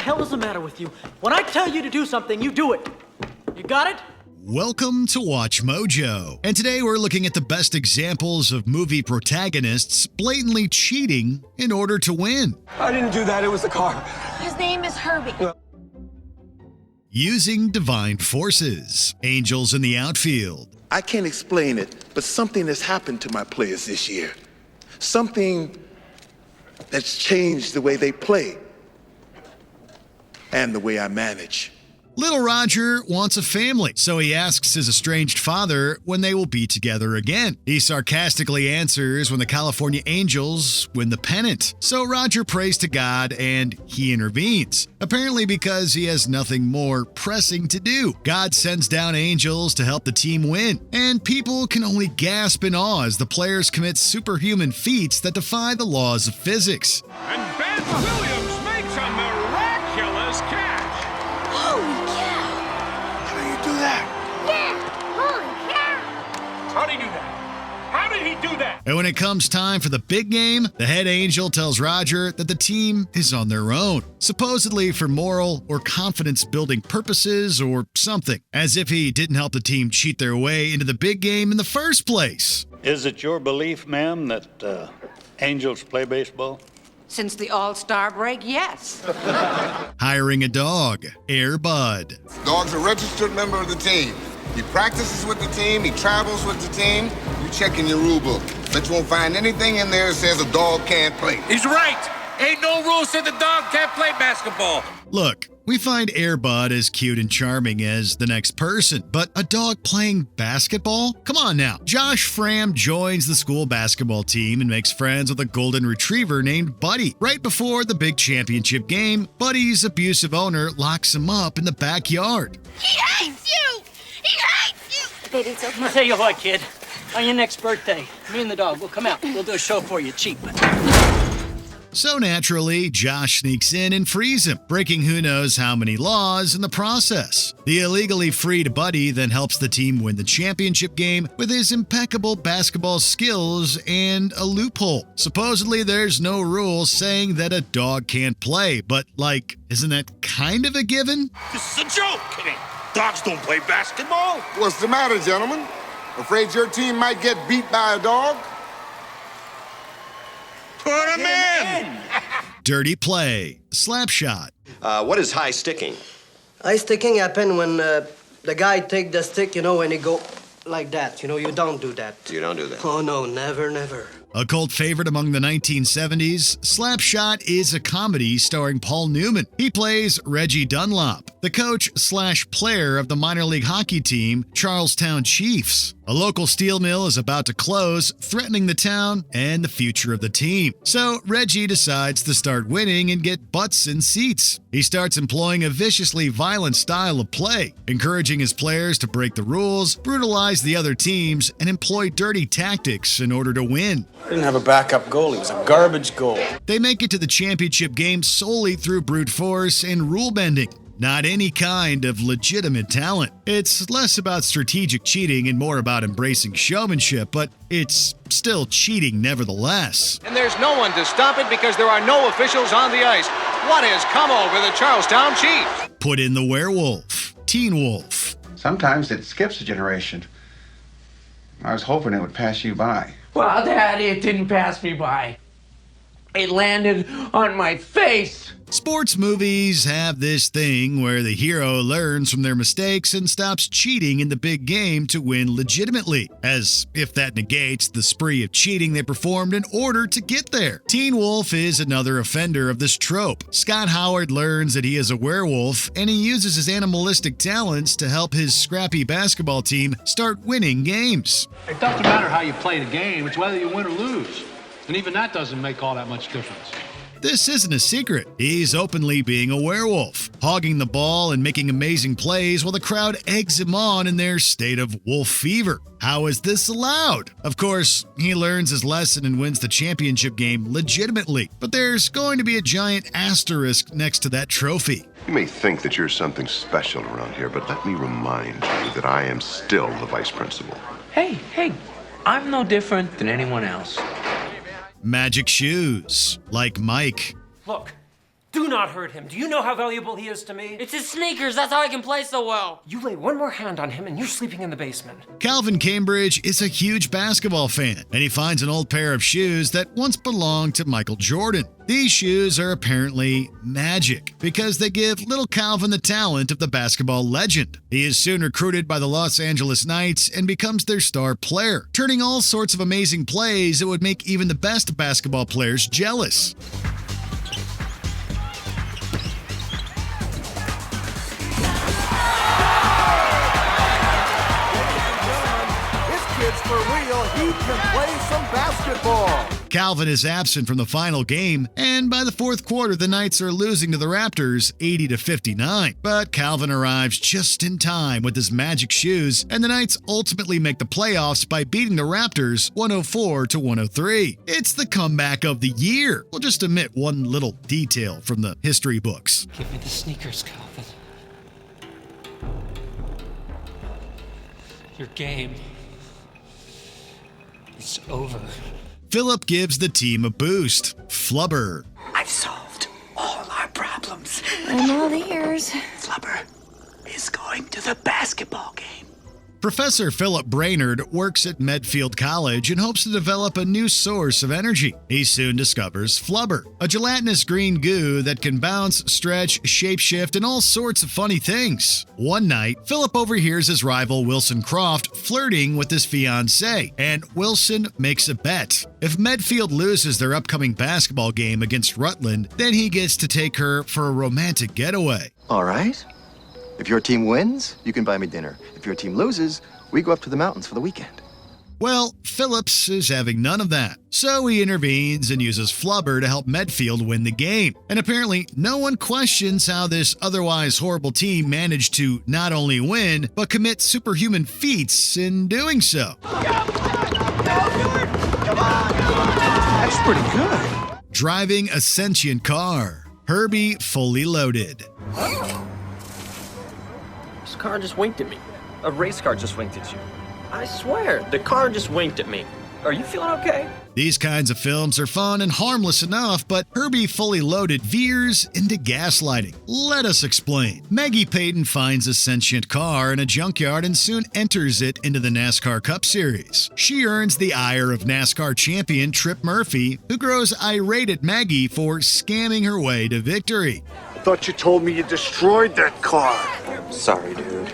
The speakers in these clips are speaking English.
hell is the matter with you? When I tell you to do something, you do it. You got it? Welcome to Watch Mojo. And today we're looking at the best examples of movie protagonists blatantly cheating in order to win. I didn't do that. It was the car. His name is Herbie. Using divine forces. Angels in the outfield. I can't explain it, but something has happened to my players this year. Something that's changed the way they play and the way I manage. Little Roger wants a family, so he asks his estranged father when they will be together again. He sarcastically answers when the California Angels win the pennant. So Roger prays to God and he intervenes, apparently because he has nothing more pressing to do. God sends down angels to help the team win, and people can only gasp in awe as the players commit superhuman feats that defy the laws of physics. And Ben Williams makes a miraculous catch. Holy cow! How do you do that? Yeah! Holy cow! How did he do that? How did he do that? And when it comes time for the big game, the head angel tells Roger that the team is on their own, supposedly for moral or confidence-building purposes or something, as if he didn't help the team cheat their way into the big game in the first place. Is it your belief, ma'am, that angels play baseball? Since the All-Star break, yes. Hiring a dog, Air Bud. Dog's a registered member of the team. He practices with the team, he travels with the team. You check in your rule book. Bet you won't find anything in there that says a dog can't play. He's right. Ain't no rule said the dog can't play basketball. Look, we find Air Bud as cute and charming as the next person, but a dog playing basketball? Come on now. Josh Fram joins the school basketball team and makes friends with a golden retriever named Buddy. Right before the big championship game, Buddy's abusive owner locks him up in the backyard. He hates you! He hates you! Baby, it's okay. I'll tell you what, kid. On your next birthday, me and the dog will come out. We'll do a show for you cheap. So naturally, Josh sneaks in and frees him, breaking who knows how many laws in the process. The illegally freed Buddy then helps the team win the championship game with his impeccable basketball skills and a loophole. Supposedly, there's no rule saying that a dog can't play, but isn't that kind of a given? This is a joke, kidding. Dogs don't play basketball. What's the matter, gentlemen? Afraid your team might get beat by a dog? Put him in. Dirty play, slap shot. What is high sticking? High sticking happen when the guy take the stick, when he go like that. You don't do that. You don't do that. Oh, no, never, never. A cult favorite among the 1970s, Slapshot is a comedy starring Paul Newman. He plays Reggie Dunlop, the coach/player of the minor league hockey team, Charlestown Chiefs. A local steel mill is about to close, threatening the town and the future of the team. So Reggie decides to start winning and get butts in seats. He starts employing a viciously violent style of play, encouraging his players to break the rules, brutalize the other teams, and employ dirty tactics in order to win. Didn't have a backup goal. He was a garbage goal. They make it to the championship game solely through brute force and rule bending. Not any kind of legitimate talent. It's less about strategic cheating and more about embracing showmanship, but it's still cheating nevertheless. And there's no one to stop it because there are no officials on the ice. What has come over the Charlestown Chiefs? Put in the werewolf, Teen Wolf. Sometimes it skips a generation. I was hoping it would pass you by. Well, Daddy, it didn't pass me by. It landed on my face. Sports movies have this thing where the hero learns from their mistakes and stops cheating in the big game to win legitimately, as if that negates the spree of cheating they performed in order to get there. Teen Wolf is another offender of this trope. Scott Howard learns that he is a werewolf, and he uses his animalistic talents to help his scrappy basketball team start winning games. It doesn't matter how you play the game, it's whether you win or lose. And even that doesn't make all that much difference. This isn't a secret. He's openly being a werewolf, hogging the ball and making amazing plays while the crowd eggs him on in their state of wolf fever. How is this allowed? Of course, he learns his lesson and wins the championship game legitimately, but there's going to be a giant asterisk next to that trophy. You may think that you're something special around here, but let me remind you that I am still the vice principal. Hey, I'm no different than anyone else. Magic shoes, like Mike. Look, Do not hurt him. Do you know how valuable he is to me? It's his sneakers. That's how he can play so well. You lay one more hand on him and you're sleeping in the basement. Calvin Cambridge is a huge basketball fan, and he finds an old pair of shoes that once belonged to Michael Jordan. These shoes are apparently magic because they give little Calvin the talent of the basketball legend. He is soon recruited by the Los Angeles Knights and becomes their star player, turning all sorts of amazing plays that would make even the best basketball players jealous. For real, he can play some basketball. Calvin is absent from the final game, and by the fourth quarter, the Knights are losing to the Raptors 80-59. But Calvin arrives just in time with his magic shoes, and the Knights ultimately make the playoffs by beating the Raptors 104-103. It's the comeback of the year. We'll just omit one little detail from the history books. Give me the sneakers, Calvin. Your game. It's over. Philip gives the team a boost. Flubber. I've solved all our problems. I'm all ears. Flubber is going to the basketball game. Professor Philip Brainerd works at Medfield College and hopes to develop a new source of energy. He soon discovers Flubber, a gelatinous green goo that can bounce, stretch, shapeshift, and all sorts of funny things. One night, Philip overhears his rival Wilson Croft flirting with his fiancée, and Wilson makes a bet. If Medfield loses their upcoming basketball game against Rutland, then he gets to take her for a romantic getaway. All right. If your team wins, you can buy me dinner. If your team loses, we go up to the mountains for the weekend. Well, Phillips is having none of that, so he intervenes and uses Flubber to help Medfield win the game. And apparently, no one questions how this otherwise horrible team managed to not only win, but commit superhuman feats in doing so. That's pretty good. Driving a sentient car. Herbie fully loaded. This car just winked at me. A race car just winked at you. I swear, the car just winked at me. Are you feeling okay? These kinds of films are fun and harmless enough, but Herbie Fully Loaded veers into gaslighting. Let us explain. Maggie Payton finds a sentient car in a junkyard and soon enters it into the NASCAR Cup Series. She earns the ire of NASCAR champion Trip Murphy, who grows irate at Maggie for scamming her way to victory. I thought you told me you destroyed that car. Sorry, dude.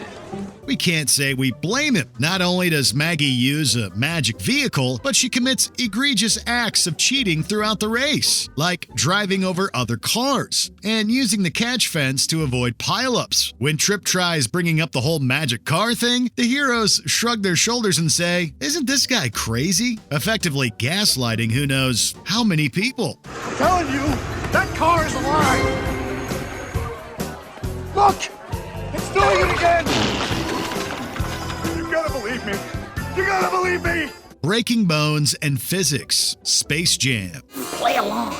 We can't say we blame him. Not only does Maggie use a magic vehicle, but she commits egregious acts of cheating throughout the race, like driving over other cars and using the catch fence to avoid pileups. When Trip tries bringing up the whole magic car thing, the heroes shrug their shoulders and say, "Isn't this guy crazy?" Effectively gaslighting who knows how many people. I'm telling you, that car is alive. Look, it's doing it again. You gotta believe me. You gotta believe me. Breaking Bones and Physics. Space Jam. Play along.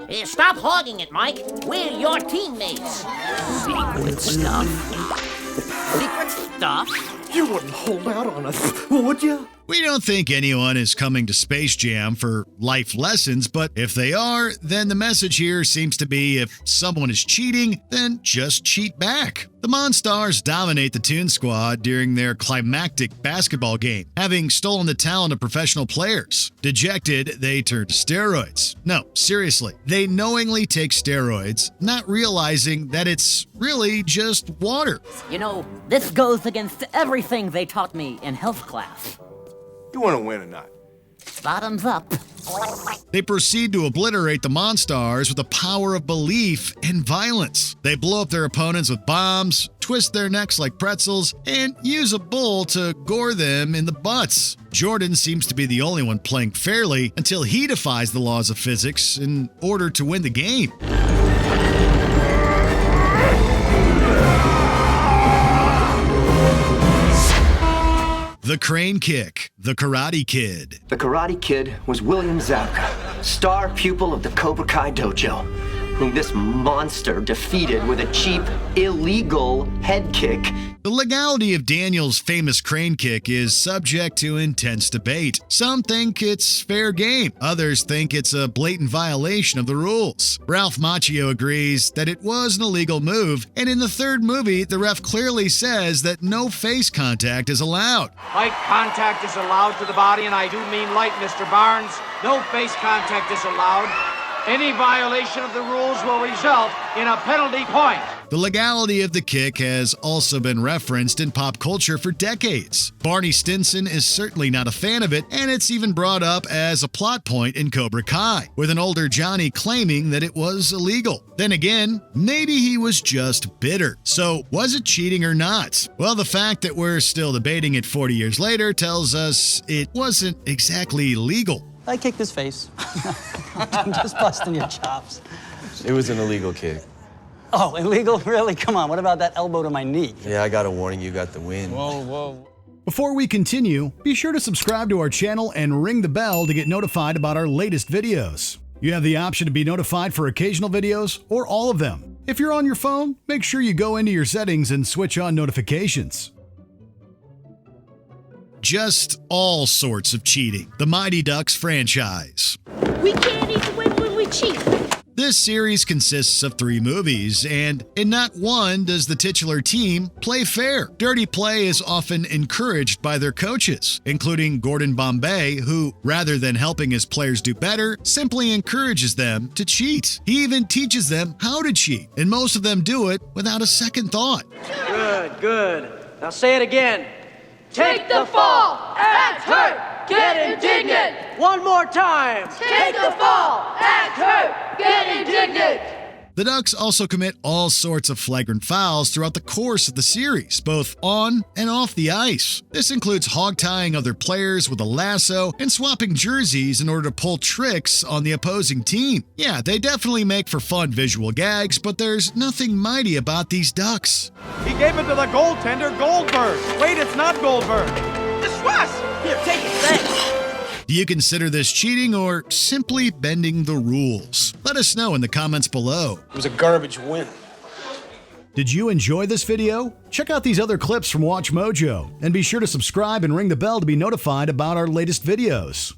Hey, stop hogging it, Mike. We're your teammates. Secret stuff. Secret stuff? You wouldn't hold out on us, would you? We don't think anyone is coming to Space Jam for life lessons, but if they are, then the message here seems to be if someone is cheating, then just cheat back. The Monstars dominate the Toon Squad during their climactic basketball game, having stolen the talent of professional players. Dejected, they turn to steroids. No, seriously, they knowingly take steroids, not realizing that it's really just water. You know, this goes against everything they taught me in health class. You want to win or not? Bottoms up. They proceed to obliterate the Monstars with the power of belief and violence. They blow up their opponents with bombs, twist their necks like pretzels, and use a bull to gore them in the butts. Jordan seems to be the only one playing fairly until he defies the laws of physics in order to win the game. The Crane Kick, The Karate Kid. The Karate Kid was William Zabka, star pupil of the Cobra Kai dojo. whom this monster defeated with a cheap, illegal head kick. The legality of Daniel's famous crane kick is subject to intense debate. Some think it's fair game. Others think it's a blatant violation of the rules. Ralph Macchio agrees that it was an illegal move, and in the third movie, the ref clearly says that no face contact is allowed. Light contact is allowed to the body, and I do mean light, Mr. Barnes. No face contact is allowed. Any violation of the rules will result in a penalty point. The legality of the kick has also been referenced in pop culture for decades. Barney Stinson is certainly not a fan of it, and it's even brought up as a plot point in Cobra Kai, with an older Johnny claiming that it was illegal. Then again, maybe he was just bitter. So, was it cheating or not? Well, the fact that we're still debating it 40 years later tells us it wasn't exactly legal. I kicked his face. I'm just busting your chops. It was an illegal kick. Oh, illegal? Really? Come on, what about that elbow to my knee? Yeah, I got a warning. You got the win. Whoa. Before we continue, be sure to subscribe to our channel and ring the bell to get notified about our latest videos. You have the option to be notified for occasional videos or all of them. If you're on your phone, make sure you go into your settings and switch on notifications. Just all sorts of cheating. The Mighty Ducks franchise. We can't even win when we cheat. This series consists of 3 movies, and in not one does the titular team play fair. Dirty play is often encouraged by their coaches, including Gordon Bombay, who, rather than helping his players do better, simply encourages them to cheat. He even teaches them how to cheat, and most of them do it without a second thought. Good. Now say it again. Take the fall, act hurt, get indignant. One more time. Take the fall, act hurt, get indignant. The Ducks also commit all sorts of flagrant fouls throughout the course of the series, both on and off the ice. This includes hog-tying other players with a lasso and swapping jerseys in order to pull tricks on the opposing team. Yeah, they definitely make for fun visual gags, but there's nothing mighty about these Ducks. He gave it to the goaltender, Goldberg. Wait, it's not Goldberg. It's Russ. Here, take it. Thanks. Do you consider this cheating or simply bending the rules? Let us know in the comments below. It was a garbage win. Did you enjoy this video? Check out these other clips from WatchMojo, and be sure to subscribe and ring the bell to be notified about our latest videos.